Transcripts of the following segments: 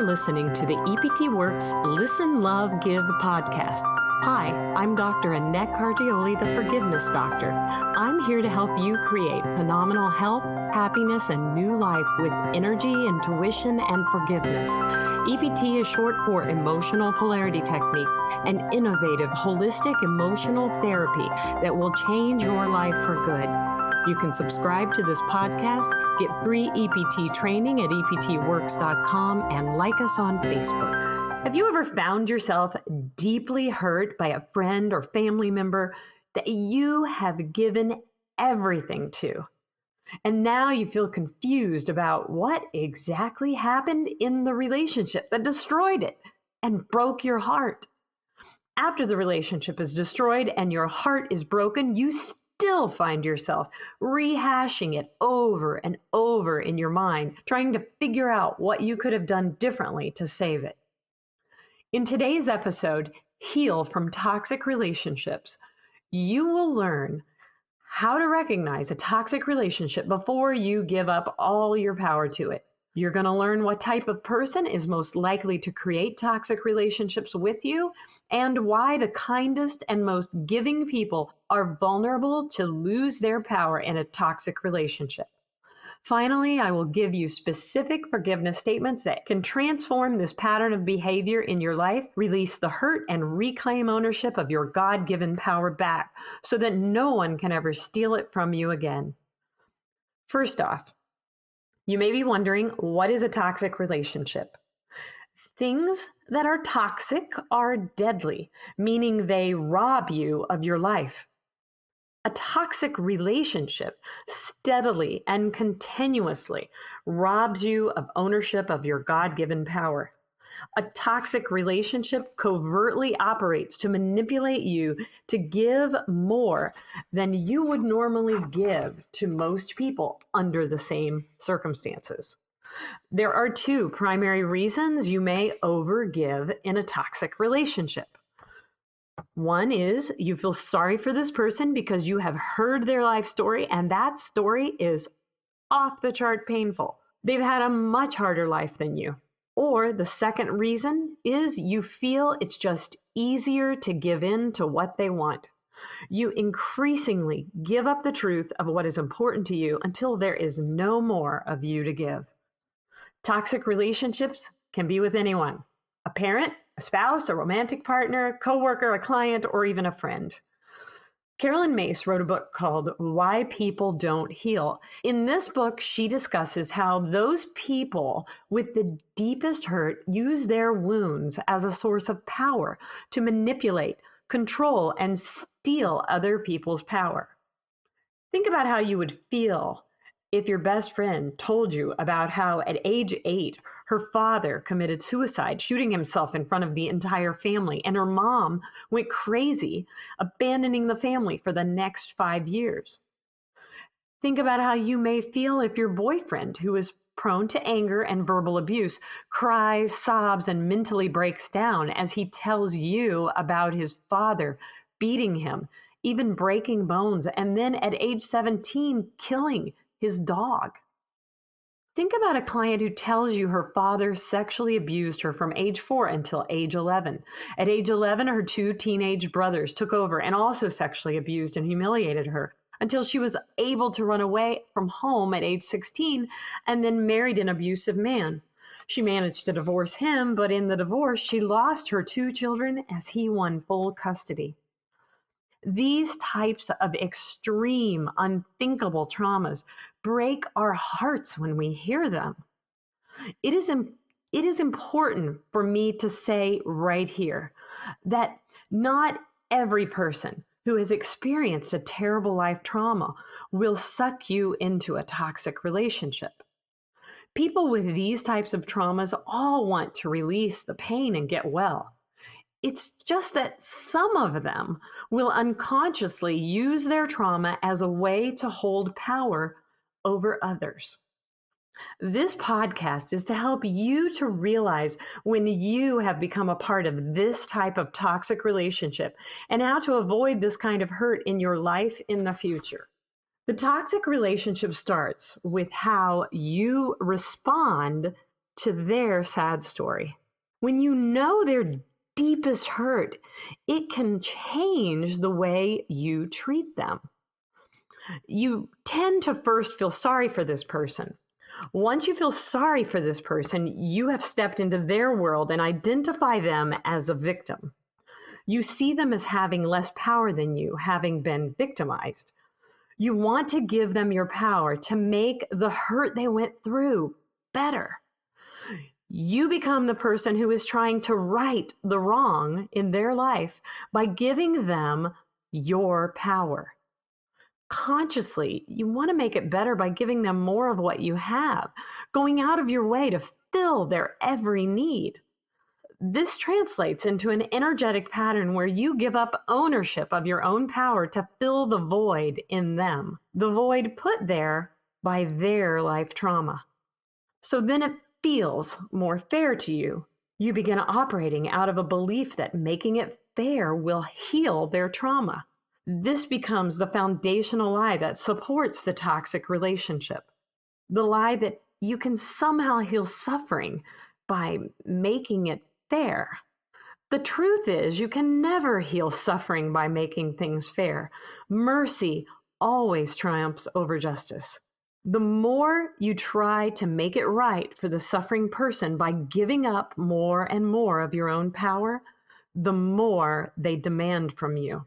listening to the EPT Works Listen, Love, Give podcast. Hi, I'm Dr. Annette Cargioli, the Forgiveness Doctor. I'm here to help you create phenomenal health, happiness, and new life with energy, intuition, and forgiveness. EPT is short for Emotional Polarity Technique, an innovative, holistic emotional therapy that will change your life for good. You can subscribe to this podcast, get free EPT training at eptworks.com, and like us on Facebook. Have you ever found yourself deeply hurt by a friend or family member that you have given everything to? And now you feel confused about what exactly happened in the relationship that destroyed it and broke your heart. After the relationship is destroyed and your heart is broken, you still find yourself rehashing it over and over in your mind, trying to figure out what you could have done differently to save it. In today's episode, Heal from Toxic Relationships, you will learn how to recognize a toxic relationship before you give up all your power to it. You're going to learn what type of person is most likely to create toxic relationships with you, and why the kindest and most giving people are vulnerable to lose their power in a toxic relationship. Finally, I will give you specific forgiveness statements that can transform this pattern of behavior in your life, release the hurt, and reclaim ownership of your God-given power back so that no one can ever steal it from you again. First off, you may be wondering, what is a toxic relationship? Things that are toxic are deadly, meaning they rob you of your life. A toxic relationship steadily and continuously robs you of ownership of your God-given power. A toxic relationship covertly operates to manipulate you to give more than you would normally give to most people under the same circumstances. There are two primary reasons you may overgive in a toxic relationship. One is you feel sorry for this person because you have heard their life story, and that story is off the chart painful. They've had a much harder life than you. Or the second reason is you feel it's just easier to give in to what they want. You increasingly give up the truth of what is important to you until there is no more of you to give. Toxic relationships can be with anyone: a parent, a spouse, a romantic partner, coworker, a client, or even a friend. Caroline Myss wrote a book called Why People Don't Heal. In this book, she discusses how those people with the deepest hurt use their wounds as a source of power to manipulate, control, and steal other people's power. Think about how you would feel if your best friend told you about how at age 8, her father committed suicide, shooting himself in front of the entire family, and her mom went crazy, abandoning the family for the next 5 years. Think about how you may feel if your boyfriend, who is prone to anger and verbal abuse, cries, sobs, and mentally breaks down as he tells you about his father beating him, even breaking bones, and then at age 17, killing his dog. Think about a client who tells you her father sexually abused her from age 4 until age 11. At age 11, her 2 teenage brothers took over and also sexually abused and humiliated her until she was able to run away from home at age 16 and then married an abusive man. She managed to divorce him, but in the divorce, she lost her 2 children as he won full custody. These types of extreme, unthinkable traumas break our hearts when we hear them. It is important for me to say right here that not every person who has experienced a terrible life trauma will suck you into a toxic relationship. People with these types of traumas all want to release the pain and get well. It's just that some of them will unconsciously use their trauma as a way to hold power over others. This podcast is to help you to realize when you have become a part of this type of toxic relationship and how to avoid this kind of hurt in your life in the future. The toxic relationship starts with how you respond to their sad story. When you know their deepest hurt, it can change the way you treat them. You tend to first feel sorry for this person. Once you feel sorry for this person, you have stepped into their world and identify them as a victim. You see them as having less power than you, having been victimized. You want to give them your power to make the hurt they went through better. You become the person who is trying to right the wrong in their life by giving them your power. Consciously, you want to make it better by giving them more of what you have, going out of your way to fill their every need. This translates into an energetic pattern where you give up ownership of your own power to fill the void in them, the void put there by their life trauma. So then it feels more fair to you. You begin operating out of a belief that making it fair will heal their trauma. This becomes the foundational lie that supports the toxic relationship. The lie that you can somehow heal suffering by making it fair. The truth is, you can never heal suffering by making things fair. Mercy always triumphs over justice. The more you try to make it right for the suffering person by giving up more and more of your own power, the more they demand from you.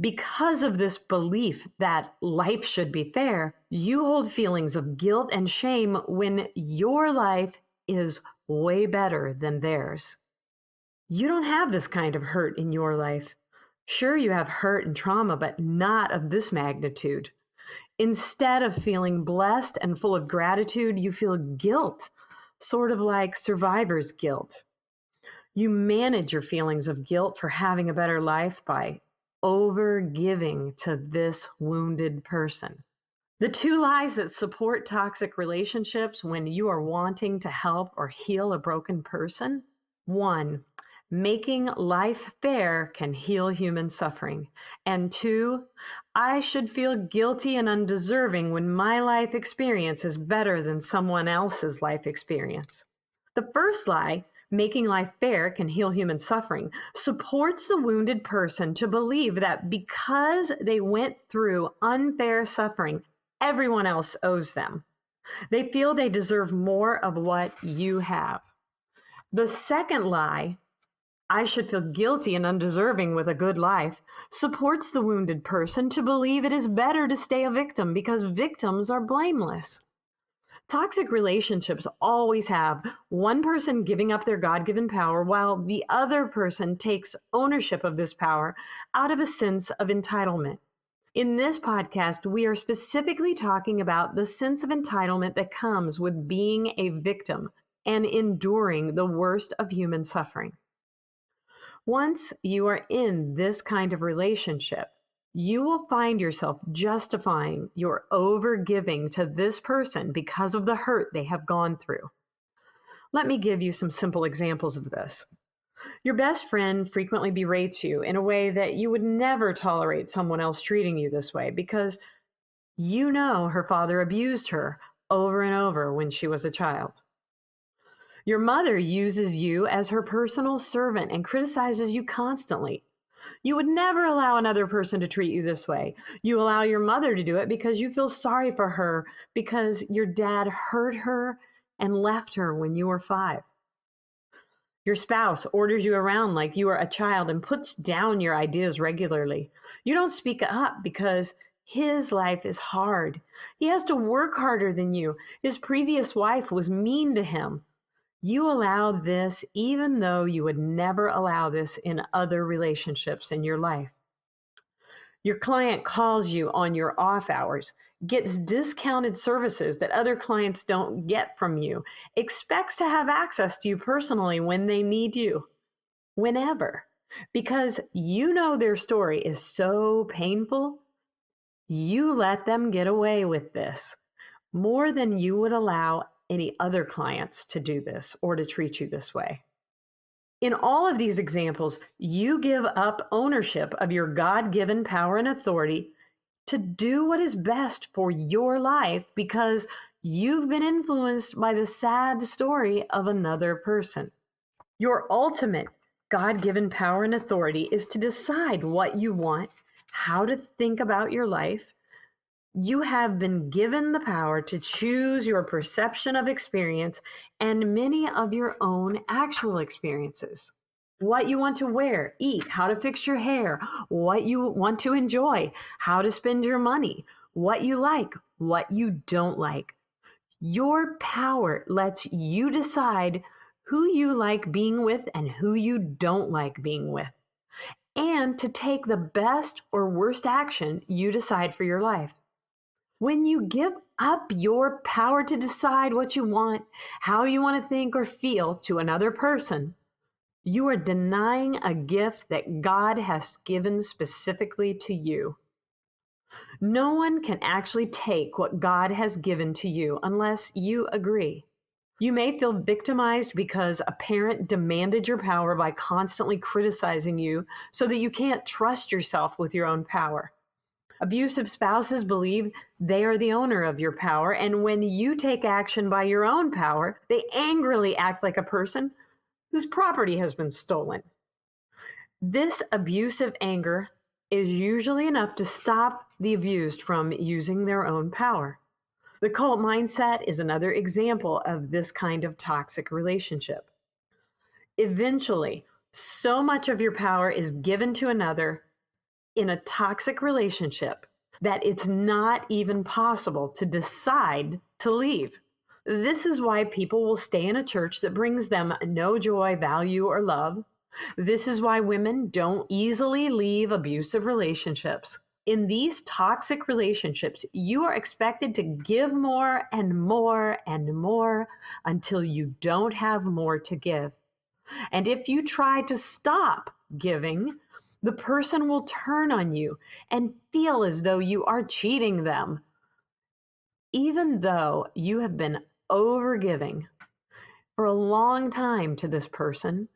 Because of this belief that life should be fair, you hold feelings of guilt and shame when your life is way better than theirs. You don't have this kind of hurt in your life. Sure, you have hurt and trauma, but not of this magnitude. Instead of feeling blessed and full of gratitude, you feel guilt, sort of like survivor's guilt. You manage your feelings of guilt for having a better life by over-giving to this wounded person. The two lies that support toxic relationships when you are wanting to help or heal a broken person. 1, making life fair can heal human suffering. And 2, I should feel guilty and undeserving when my life experience is better than someone else's life experience. The first lie, making life fair can heal human suffering, supports the wounded person to believe that because they went through unfair suffering, everyone else owes them. They feel they deserve more of what you have. The second lie, I should feel guilty and undeserving with a good life, supports the wounded person to believe it is better to stay a victim because victims are blameless. Toxic relationships always have one person giving up their God-given power while the other person takes ownership of this power out of a sense of entitlement. In this podcast, we are specifically talking about the sense of entitlement that comes with being a victim and enduring the worst of human suffering. Once you are in this kind of relationship, you will find yourself justifying your over-giving to this person because of the hurt they have gone through. Let me give you some simple examples of this. Your best friend frequently berates you in a way that you would never tolerate someone else treating you this way because you know her father abused her over and over when she was a child. Your mother uses you as her personal servant and criticizes you constantly. You would never allow another person to treat you this way. You allow your mother to do it because you feel sorry for her because your dad hurt her and left her when you were 5. Your spouse orders you around like you are a child and puts down your ideas regularly. You don't speak up because his life is hard. He has to work harder than you. His previous wife was mean to him. You allow this even though you would never allow this in other relationships in your life. Your client calls you on your off hours, gets discounted services that other clients don't get from you, expects to have access to you personally when they need you, whenever. Because you know their story is so painful, you let them get away with this more than you would allow any other clients to do this or to treat you this way. In all of these examples, you give up ownership of your God-given power and authority to do what is best for your life because You've been influenced by the sad story of another person. Your ultimate God-given power and authority is to decide what you want, how to think about your life. You have been given the power to choose your perception of experience and many of your own actual experiences. What you want to wear, eat, how to fix your hair, what you want to enjoy, how to spend your money, what you like, what you don't like. Your power lets you decide who you like being with and who you don't like being with, and to take the best or worst action you decide for your life. When you give up your power to decide what you want, how you want to think or feel to another person, you are denying a gift that God has given specifically to you. No one can actually take what God has given to you unless you agree. You may feel victimized because a parent demanded your power by constantly criticizing you so that you can't trust yourself with your own power. Abusive spouses believe they are the owner of your power, and when you take action by your own power, they angrily act like a person whose property has been stolen. This abusive anger is usually enough to stop the abused from using their own power. The cult mindset is another example of this kind of toxic relationship. Eventually, so much of your power is given to another in a toxic relationship that it's not even possible to decide to leave. This is why people will stay in a church that brings them no joy, value, or love. This is why women don't easily leave abusive relationships. In these toxic relationships, you are expected to give more and more and more until you don't have more to give. And if you try to stop giving, the person will turn on you and feel as though you are cheating them. Even though you have been overgiving for a long time to this person,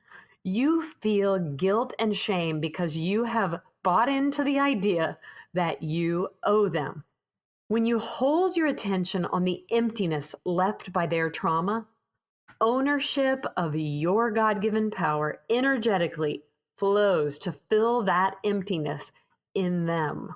you feel guilt and shame because you have bought into the idea that you owe them. When you hold your attention on the emptiness left by their trauma, ownership of your God-given power energetically flows to fill that emptiness in them.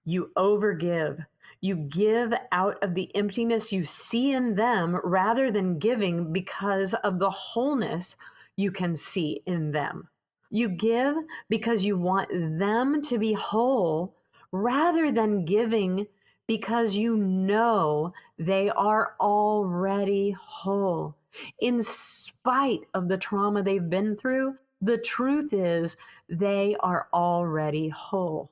You overgive. You give out of the emptiness you see in them rather than giving because of the wholeness you can see in them. You give because you want them to be whole rather than giving because you know they are already whole. In spite of the trauma they've been through, the truth is they are already whole.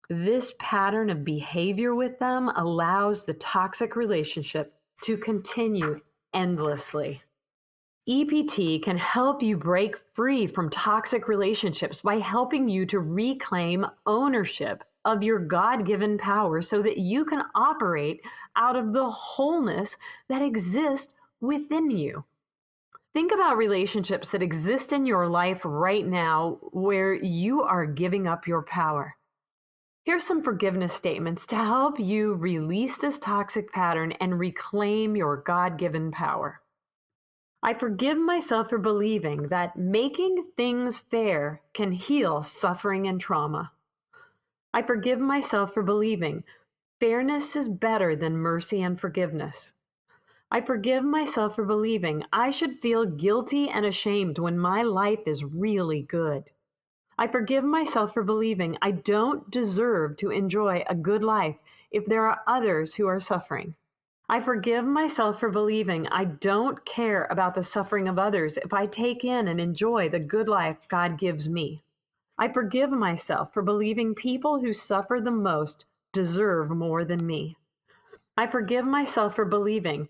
This pattern of behavior with them allows the toxic relationship to continue endlessly. EPT can help you break free from toxic relationships by helping you to reclaim ownership of your God-given power so that you can operate out of the wholeness that exists within you. Think about relationships that exist in your life right now where you are giving up your power. Here's some forgiveness statements to help you release this toxic pattern and reclaim your God-given power. I forgive myself for believing that making things fair can heal suffering and trauma. I forgive myself for believing fairness is better than mercy and forgiveness. I forgive myself for believing I should feel guilty and ashamed when my life is really good. I forgive myself for believing I don't deserve to enjoy a good life if there are others who are suffering. I forgive myself for believing I don't care about the suffering of others if I take in and enjoy the good life God gives me. I forgive myself for believing people who suffer the most deserve more than me. I forgive myself for believing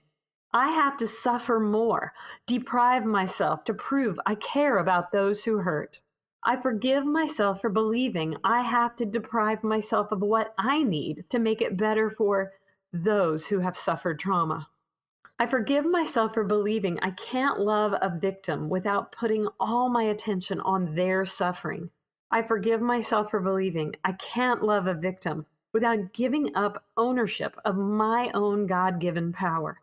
I have to suffer more, deprive myself to prove I care about those who hurt. I forgive myself for believing I have to deprive myself of what I need to make it better for those who have suffered trauma. I forgive myself for believing I can't love a victim without putting all my attention on their suffering. I forgive myself for believing I can't love a victim without giving up ownership of my own God-given power.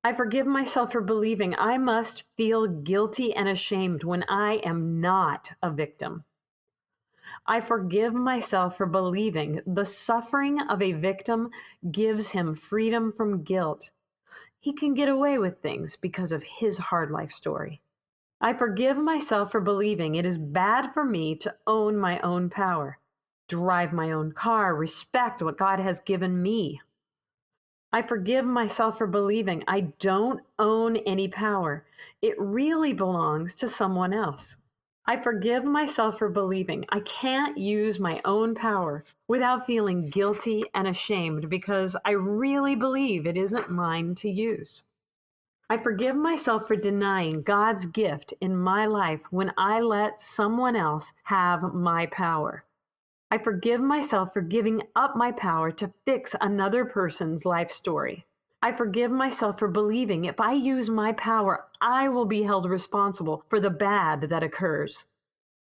I forgive myself for believing I must feel guilty and ashamed when I am not a victim. I forgive myself for believing the suffering of a victim gives him freedom from guilt. He can get away with things because of his hard life story. I forgive myself for believing it is bad for me to own my own power, drive my own car, respect what God has given me. I forgive myself for believing I don't own any power. It really belongs to someone else. I forgive myself for believing I can't use my own power without feeling guilty and ashamed because I really believe it isn't mine to use. I forgive myself for denying God's gift in my life when I let someone else have my power. I forgive myself for giving up my power to fix another person's life story. I forgive myself for believing if I use my power, I will be held responsible for the bad that occurs.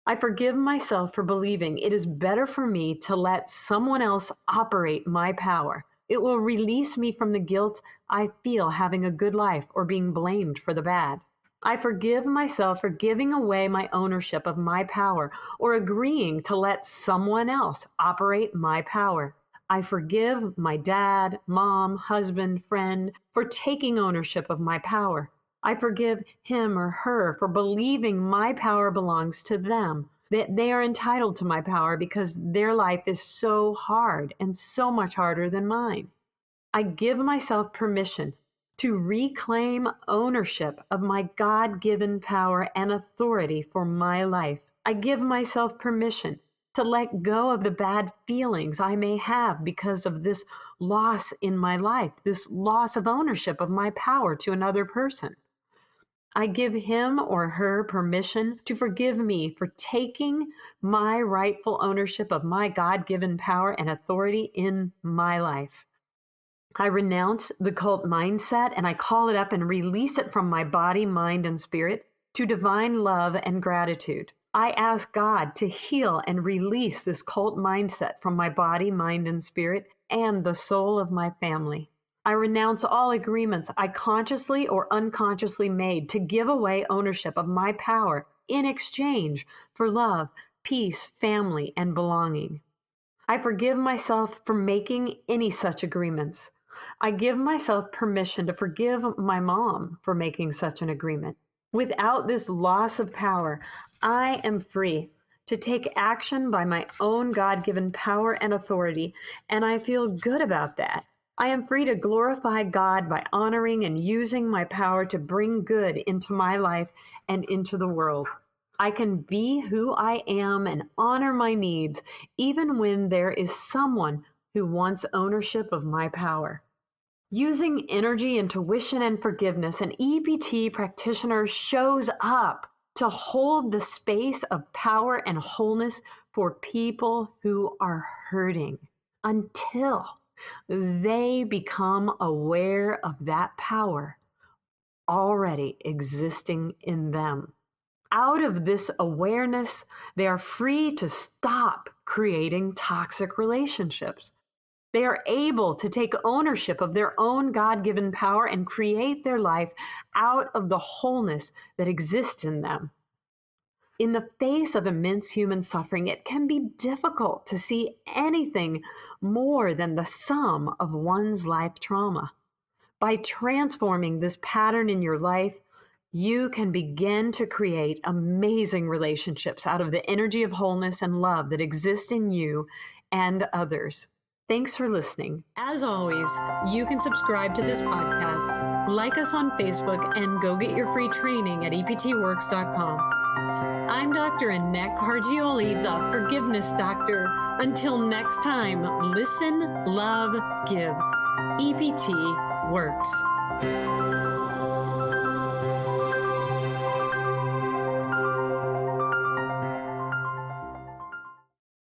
I forgive myself for believing it is better for me to let someone else operate my power. It will release me from the guilt I feel having a good life or being blamed for the bad. I forgive myself for giving away my ownership of my power or agreeing to let someone else operate my power. I forgive my dad, mom, husband, friend for taking ownership of my power. I forgive him or her for believing my power belongs to them, that they are entitled to my power because their life is so hard and so much harder than mine. I give myself permission to reclaim ownership of my God-given power and authority for my life. I give myself permission to let go of the bad feelings I may have because of this loss in my life, this loss of ownership of my power to another person. I give him or her permission to forgive me for taking my rightful ownership of my God-given power and authority in my life. I renounce the cult mindset and I call it up and release it from my body, mind, and spirit to divine love and gratitude. I ask God to heal and release this cult mindset from my body, mind, and spirit and the soul of my family. I renounce all agreements I consciously or unconsciously made to give away ownership of my power in exchange for love, peace, family, and belonging. I forgive myself for making any such agreements. I give myself permission to forgive my mom for making such an agreement. Without this loss of power, I am free to take action by my own God-given power and authority, and I feel good about that. I am free to glorify God by honoring and using my power to bring good into my life and into the world. I can be who I am and honor my needs, even when there is someone who wants ownership of my power. Using energy, intuition, and forgiveness, an EPT practitioner shows up to hold the space of power and wholeness for people who are hurting until they become aware of that power already existing in them. Out of this awareness, they are free to stop creating toxic relationships. They are able to take ownership of their own God-given power and create their life out of the wholeness that exists in them. In the face of immense human suffering, it can be difficult to see anything more than the sum of one's life trauma. By transforming this pattern in your life, you can begin to create amazing relationships out of the energy of wholeness and love that exists in you and others. Thanks for listening. As always, you can subscribe to this podcast, like us on Facebook, and go get your free training at eptworks.com. I'm Dr. Annette Cargioli, the Forgiveness Doctor. Until next time, listen, love, give. EPT Works.